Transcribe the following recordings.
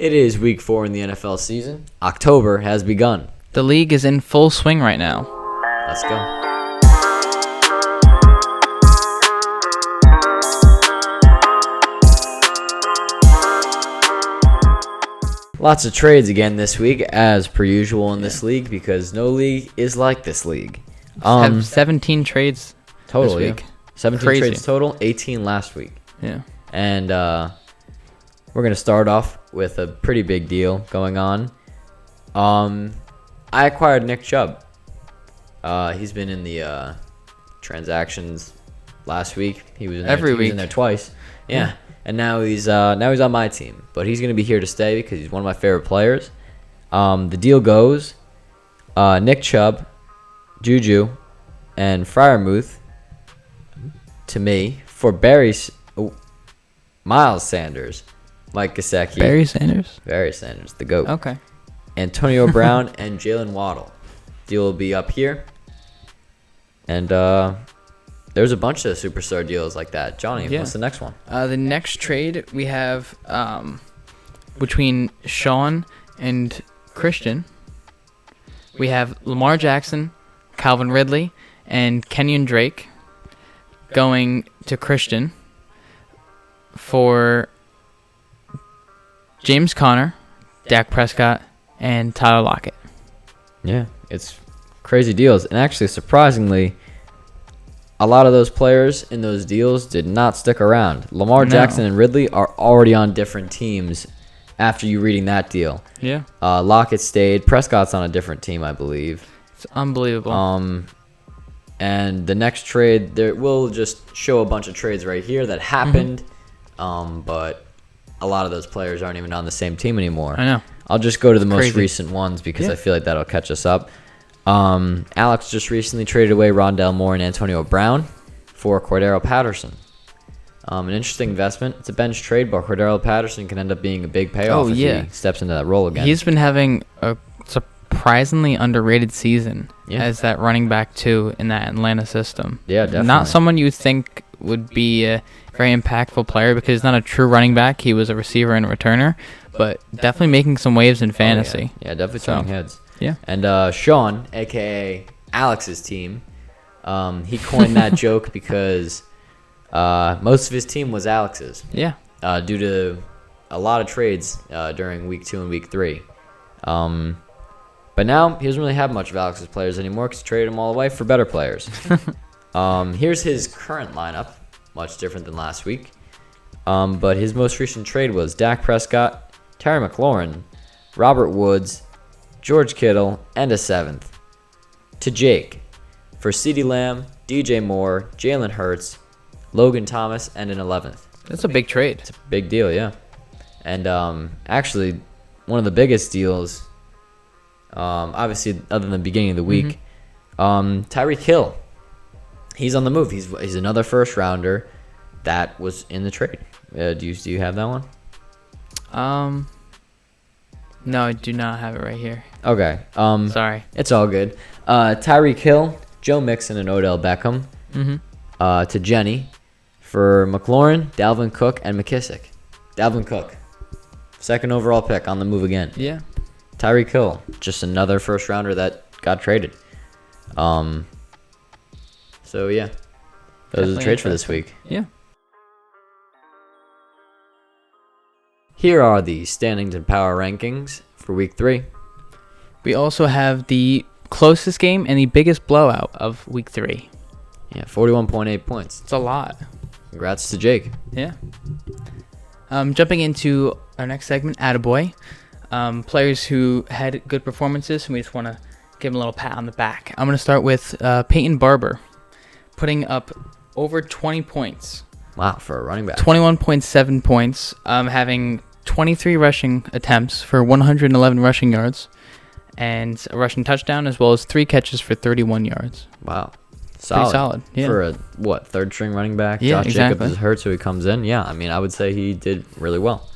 It is week 4 in the NFL season. October has begun. The league is in full swing right now. Let's go. Lots of trades again this week, as per usual in this league, because no league is like this league. Have 17 trades total this week. 17 Crazy. trades total, 18 last week. Yeah. And we're going to start off with a pretty big deal going on. I acquired Nick Chubb. He's been in the transactions last week. He was in there, Every week. He was in there twice. Yeah. And now he's on my team. But he's going to be here to stay because he's one of my favorite players. The deal goes Nick Chubb, Juju, and Freiermuth to me for Miles Sanders, Mike Gesicki. Barry Sanders? Barry Sanders, the GOAT. Okay. Antonio Brown and Jalen Waddle. Deal will be up here. And there's a bunch of superstar deals like that. Johnny, what's the next one? The next trade we have between Sean and Christian. We have Lamar Jackson, Calvin Ridley, and Kenyon Drake going to Christian for James Conner, Dak Prescott, and Tyler Lockett. Yeah, it's crazy deals. And actually, surprisingly, a lot of those players in those deals did not stick around. Lamar Jackson and Ridley are already on different teams after you reading that deal. Yeah. Lockett stayed. Prescott's on a different team, I believe. It's unbelievable. And the next trade, we'll just show a bunch of trades right here that happened. But a lot of those players aren't even on the same team anymore. I know. I'll just go to the most crazy. recent ones because I feel like that'll catch us up. Alex just recently traded away Rondell Moore and Antonio Brown for Cordero Patterson. An interesting investment. It's a bench trade, but Cordero Patterson can end up being a big payoff if he steps into that role again. He's been having a surprisingly underrated season as that running back too in that Atlanta system. Yeah, definitely. Not someone you would think would be a very impactful player because he's not a true running back. He was a receiver and a returner, but definitely making some waves in fantasy. Yeah, definitely turning heads. Yeah. And Sean, a.k.a. Alex's team, he coined that joke because most of his team was Alex's. Yeah. Due to a lot of trades during week 2 and week 3. But now he doesn't really have much of Alex's players anymore because he traded them all away for better players. Here's his current lineup, much different than last week. But his most recent trade was Dak Prescott, Terry McLaurin, Robert Woods, George Kittle, and a 7th to Jake for CeeDee Lamb, DJ Moore, Jalen Hurts, Logan Thomas, and an 11th. That's a big trade. It's a big deal, yeah. And actually, one of the biggest deals, obviously, other than the beginning of the week, Tyreek Hill. He's on the move. He's another first rounder that was in the trade. Do you have that one? No, I do not have it right here. Okay. Sorry. It's all good. Tyreek Hill, Joe Mixon, and Odell Beckham to Jenny for McLaurin, Dalvin Cook, and McKissick. Dalvin Cook, 2nd overall pick on the move again. Yeah. Tyreek Hill, just another first rounder that got traded. So yeah, those are the trades for this week. Yeah. Here are the standings and power rankings for week 3. We also have the closest game and the biggest blowout of week 3. Yeah, 41.8 points. It's a lot. Congrats to Jake. Yeah. Jumping into our next segment, Attaboy. Players who had good performances, and we just want to give them a little pat on the back. I'm going to start with Peyton Barber, putting up over 20 points. Wow, for a running back. 21.7 points, having 23 rushing attempts for 111 rushing yards, and a rushing touchdown, as well as 3 catches for 31 yards. Wow. Pretty solid. Yeah. For a, third string running back? Yeah, Josh Jacobs is hurt, so he comes in. Yeah, I mean, I would say he did really well.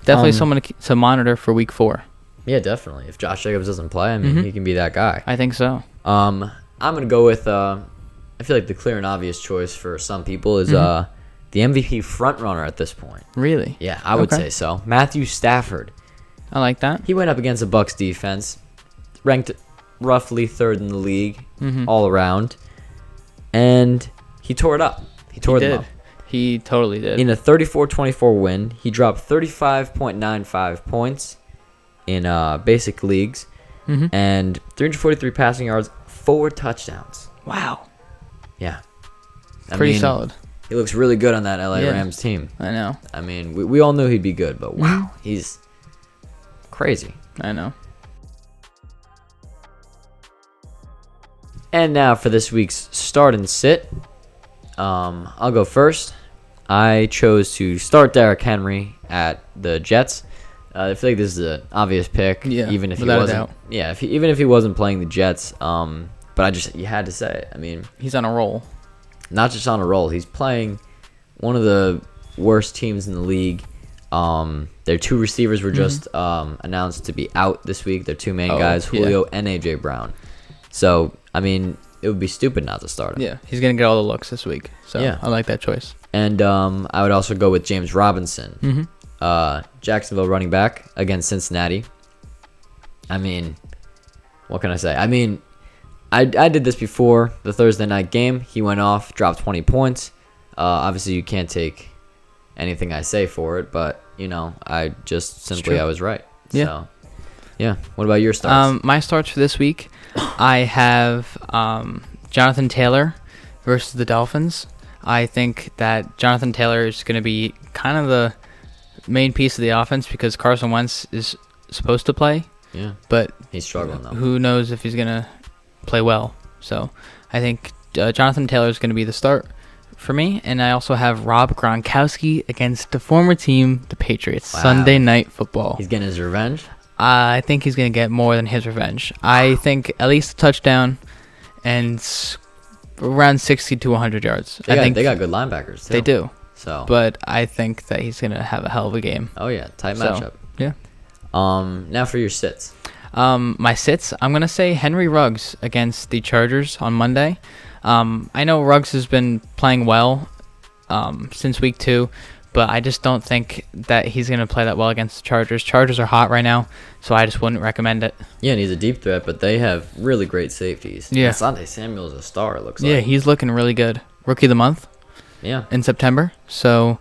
Definitely someone to monitor for week 4. Yeah, definitely. If Josh Jacobs doesn't play, I mean, he can be that guy. I think so. I'm going to go with, I feel like the clear and obvious choice for some people is the MVP frontrunner at this point. Really? Yeah, I would say so. Matthew Stafford. I like that. He went up against the Bucks defense, ranked roughly 3rd in the league Mm-hmm. all around, and he tore it up. He tore them up. He totally did. In a 34-24 win, he dropped 35.95 points in basic leagues Mm-hmm. and 343 passing yards, 4 touchdowns. Wow. Yeah. Pretty solid. He looks really good on that LA Yeah. Rams team. I know. I mean, we all knew he'd be good, but wow, he's crazy. I know. And now for this week's start and sit. I'll go first. I chose to start Derrick Henry at the Jets. I feel like this is an obvious pick, Yeah, even if he without a wasn't. doubt. Yeah, even if he wasn't playing the Jets. But you had to say it. I mean, He's on a roll. not just on a roll. He's playing one of the worst teams in the league. Their 2 receivers were just announced to be out this week. Their 2 main guys, Julio and AJ Brown. So, I mean, it would be stupid not to start him. Yeah, he's going to get all the looks this week. So Yeah. I like that choice. And I would also go with James Robinson, Mm-hmm. Jacksonville running back against Cincinnati. I mean, what can I say? I mean, I did this before the Thursday night game. He went off, dropped 20 points. Obviously, you can't take anything I say for it, but, I just simply I was right. Yeah. So, yeah. What about your starts? My starts for this week, I have Jonathan Taylor versus the Dolphins. I think that Jonathan Taylor is going to be kind of the main piece of the offense because Carson Wentz is supposed to play, Yeah. but He's struggling, though. who knows if he's going to play well. So I think Jonathan Taylor is going to be the start for me. And I also have Rob Gronkowski against the former team, the Patriots, Wow. Sunday Night Football. He's getting his revenge? I think he's going to get more than his revenge. I think at least a touchdown and around 60 to 100 yards. They I think got good linebackers, too. they do. So. But I think that he's going to have a hell of a game. Oh, yeah. Tight So, matchup. yeah. Now for your sits. My sits, I'm going to say Henry Ruggs against the Chargers on Monday. I know Ruggs has been playing well since week 2, but I just don't think that he's going to play that well against the Chargers. Chargers are hot right now, so I just wouldn't recommend it. Yeah, and he's a deep threat, but they have really great safeties. Yeah. Asante Samuel's a star, it looks like. Yeah, he's looking really good. Rookie of the month Yeah. in September, so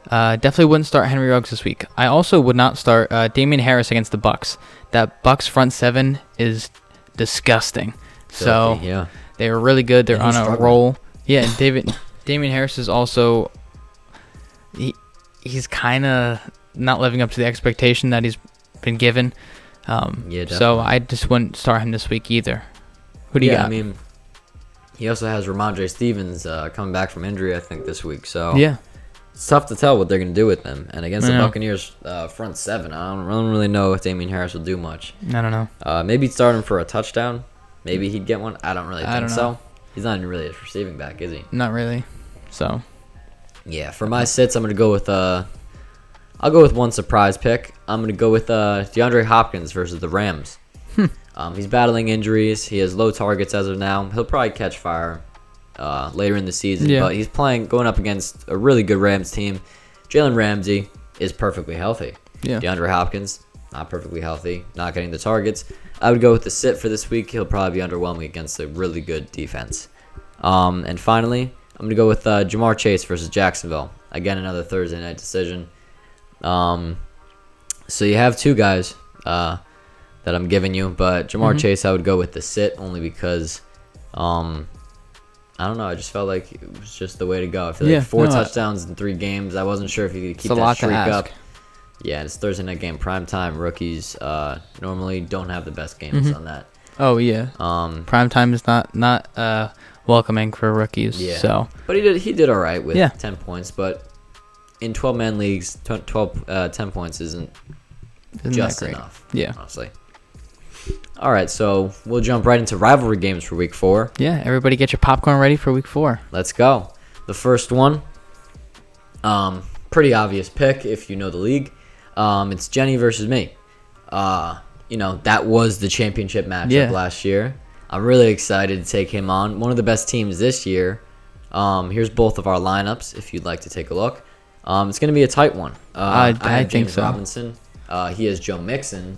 definitely wouldn't start Henry Ruggs this week. I also would not start Damian Harris against the Bucks. That Bucks front 7 is disgusting. So Filthy, yeah. they were really good. They're And on he's a struggling. roll. Yeah, and Damian Harris is also he's kind of not living up to the expectation that he's been given. Yeah, definitely. So I just wouldn't start him this week either. Who do you got? I mean, he also has Ramondre Stevens coming back from injury, I think, this week. So Yeah. it's tough to tell what they're going to do with him. And against the I know. Buccaneers front 7, I don't really know if Damian Harris will do much. I don't know. Maybe start him for a touchdown. Maybe he'd get one. I don't really think I don't so. know. He's not even really a receiving back, is he? Not really. So Yeah, for my sits, I'm gonna go with I'll go with one surprise pick. I'm gonna go with DeAndre Hopkins versus the Rams. He's battling injuries. He has low targets as of now. He'll probably catch fire later in the season, Yeah. but he's going up against a really good Rams team. Jalen Ramsey is perfectly healthy. Yeah. DeAndre Hopkins not perfectly healthy, not getting the targets. I would go with the sit for this week. He'll probably be underwhelming against a really good defense. And finally, I'm going to go with Jamar Chase versus Jacksonville. Again, another Thursday night decision. So you have 2 guys that I'm giving you, but Jamar Chase, I would go with the sit only because, I don't know, I just felt like it was just the way to go. I feel like 4 touchdowns in 3 games. I wasn't sure if he could keep it's a that lot to streak ask. up. Yeah, and it's Thursday night game, prime time. Rookies normally don't have the best games on that. Oh yeah. Prime time is not welcoming for rookies. Yeah. So But he did all right with Yeah. 10 points. But in 12-man leagues, 10 points isn't just that great? enough. Yeah. Honestly. All right, so we'll jump right into rivalry games for Week 4. Yeah. Everybody get your popcorn ready for week 4. Let's go. The first one, pretty obvious pick if you know the league. It's Jenny versus me. That was the championship matchup last year. I'm really excited to take him on. One of the best teams this year. Here's both of our lineups if you'd like to take a look. It's going to be a tight one. I have think James so. Robinson He has Joe Mixon.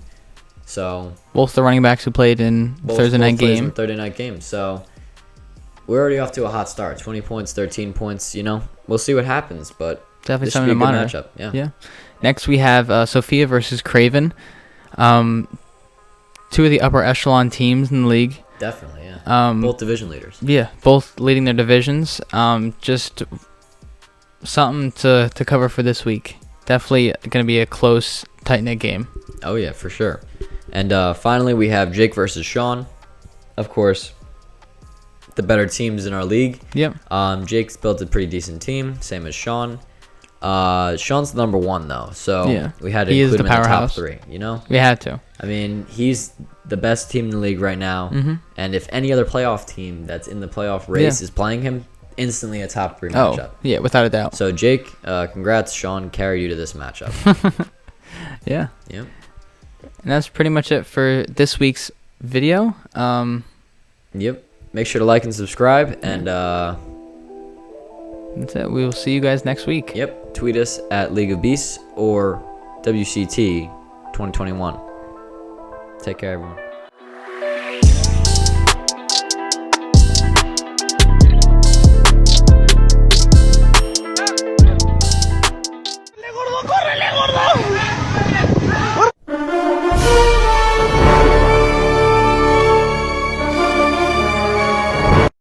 So both the running backs who played in Thursday night game. Thursday night game. So we're already off to a hot start. 20 points, 13 points. We'll see what happens, but Definitely this something should be to a good monitor. matchup. Yeah. Next we have Sophia versus Craven. Two of the upper echelon teams in the league. Definitely, yeah. Both division leaders. Yeah, both leading their divisions. Just something to cover for this week. Definitely going to be a close, tight-knit game. Oh, yeah, for sure. And finally, we have Jake versus Sean. Of course, the better teams in our league. Yep. Jake's built a pretty decent team, same as Sean. Sean's the number one, though, so yeah. we had to he include is the him in the top powerhouse. 3, We had to. I mean, he's the best team in the league right now, and if any other playoff team that's in the playoff race is playing him, instantly a top 3 matchup. Oh, yeah, without a doubt. So, Jake, congrats. Sean carried you to this matchup. Yeah. Yep. And that's pretty much it for this week's video. Yep. Make sure to like and subscribe, and that's it. We will see you guys next week. Yep. Tweet us at League of Beasts or WCT 2021. Take care, everyone.